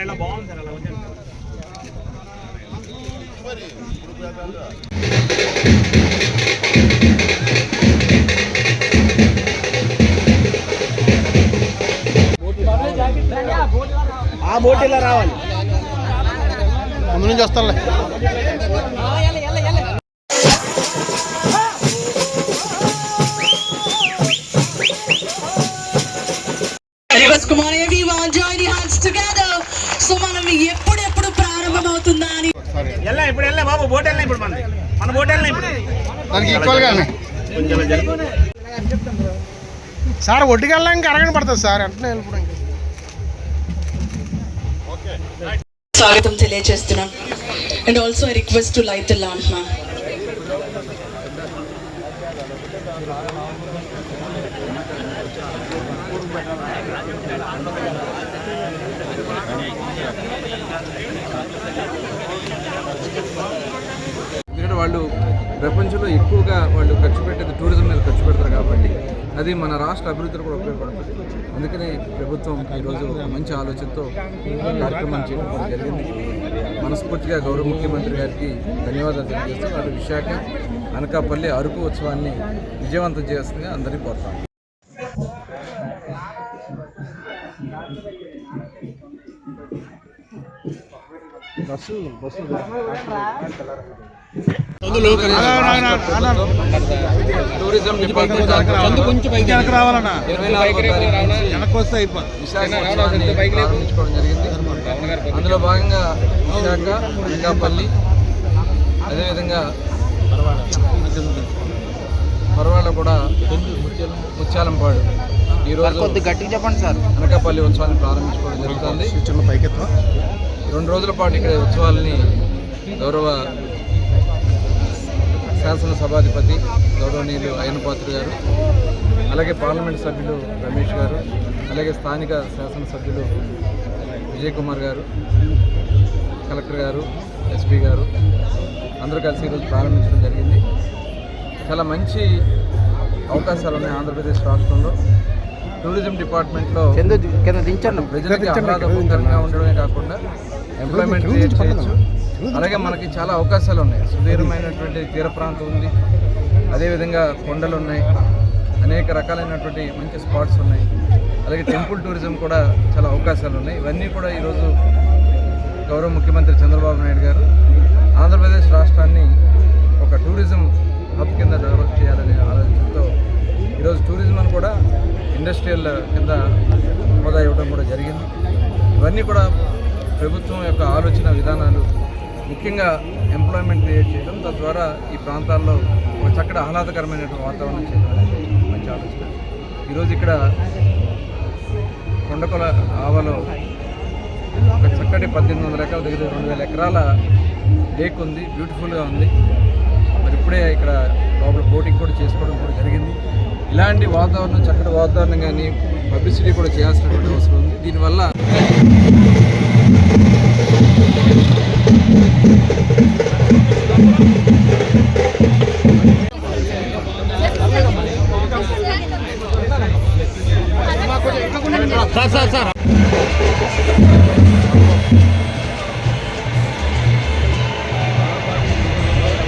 ఇలా బాగుంది సార్ అలా వచ్చాను. ఆ బోట్ ఇలా రావాలి, ముందు నుంచి వస్తానులే. ఎప్పుడెప్పుడు ప్రారంభమవుతుందా అని ఇప్పుడు వెళ్ళా బాబు, బోట్ వెళ్ళినా ఇప్పుడు మన బోట్ వెళ్ళినా ఇప్పుడు దానికి ఈక్వల్గా సార్ ఒడ్డుకి వెళ్ళడానికి అరగంట పడుతుంది సార్, అంటే వెళ్ళిపోవడానికి. స్వాగతం తెలియజేస్తున్నాం. And also I request to light the lamp ma'am. ఎందుకంటే వాళ్ళు ప్రపంచంలో ఎక్కువగా వాళ్ళు ఖర్చు పెట్టేది టూరిజం మీద ఖర్చు పెడతారు కాబట్టి అది మన రాష్ట్ర అభివృద్ధిలో కూడా ఉపయోగపడుతుంది. అందుకని ప్రభుత్వం ఈరోజు మంచి ఆలోచనతో కార్యక్రమం చేయడం జరిగింది. మనస్ఫూర్తిగా గౌరవ ముఖ్యమంత్రి గారికి ధన్యవాదాలు తెలియజేస్తూ అటు విశాఖ అనకాపల్లి అరకు ఉత్సవాన్ని విజయవంతం చేస్తుంది అందరినీ కోరుతాం. టూరిజం డిపార్ట్మెంట్ ప్రారంభించుకోవడం జరిగింది. అందులో భాగంగా విశాఖ, అనకాపల్లి, అదేవిధంగా పర్వాడ కూడా ముత్యాలంపాడు ఈరోజు చెప్పండి సార్ అనకాపల్లి ఉత్సవాన్ని ప్రారంభించుకోవడం జరుగుతుంది. 2 రోజుల పాటు ఇక్కడ ఉత్సవాలని గౌరవ శాసనసభాధిపతి గౌరవనీయులు అయ్యనపాత్ర గారు, అలాగే పార్లమెంట్ సభ్యులు రమేష్ గారు, అలాగే స్థానిక శాసనసభ్యులు విజయ్ కుమార్ గారు, కలెక్టర్ గారు, ఎస్పీ గారు అందరూ కలిసి ఈరోజు ప్రారంభించడం జరిగింది. చాలా మంచి అవకాశాలు ఉన్నాయి ఆంధ్రప్రదేశ్ రాష్ట్రంలో. టూరిజం డిపార్ట్మెంట్లో ప్రజలకి ఆహ్లాదకరంగా ఉండడమే కాకుండా ఎంప్లాయ్మెంట్ క్రియేట్ చేయొచ్చు. అలాగే మనకి చాలా అవకాశాలు ఉన్నాయి. సుదీర్ఘమైనటువంటి తీర ప్రాంతం ఉంది, అదేవిధంగా కొండలు ఉన్నాయి, అనేక రకాలైనటువంటి మంచి స్పాట్స్ ఉన్నాయి. అలాగే టెంపుల్ టూరిజం కూడా చాలా అవకాశాలు ఉన్నాయి. ఇవన్నీ కూడా ఈరోజు గౌరవ ముఖ్యమంత్రి చంద్రబాబు నాయుడు గారు ఆంధ్రప్రదేశ్ రాష్ట్రాన్ని ఒక టూరిజం హబ్ కింద డెవలప్ చేయాలనే ఆలోచనతో ఈరోజు టూరిజం కూడా ఇండస్ట్రియల్ కింద హోదా ఇవ్వడం కూడా జరిగింది. ఇవన్నీ కూడా ప్రభుత్వం యొక్క ఆలోచన విధానాలు, ముఖ్యంగా ఎంప్లాయ్మెంట్ క్రియేట్ చేయడం, తద్వారా ఈ ప్రాంతాల్లో ఒక చక్కటి ఆహ్లాదకరమైనటువంటి వాతావరణం చేయడం అనేది మంచి ఆలోచన. ఈరోజు ఇక్కడ కొండకొల ఆవలో ఒక చక్కటి 1800 ఎకరాల దగ్గర 2000 ఎకరాల లేక్ ఉంది, బ్యూటిఫుల్గా ఉంది. మరి ఇప్పుడే ఇక్కడ లోపల బోటింగ్ కూడా చేసుకోవడం కూడా జరిగింది. ఇలాంటి వాతావరణం, చక్కటి వాతావరణం కానీ పబ్లిసిటీ కూడా చేయాల్సినటువంటి అవసరం ఉంది. దీనివల్ల సార్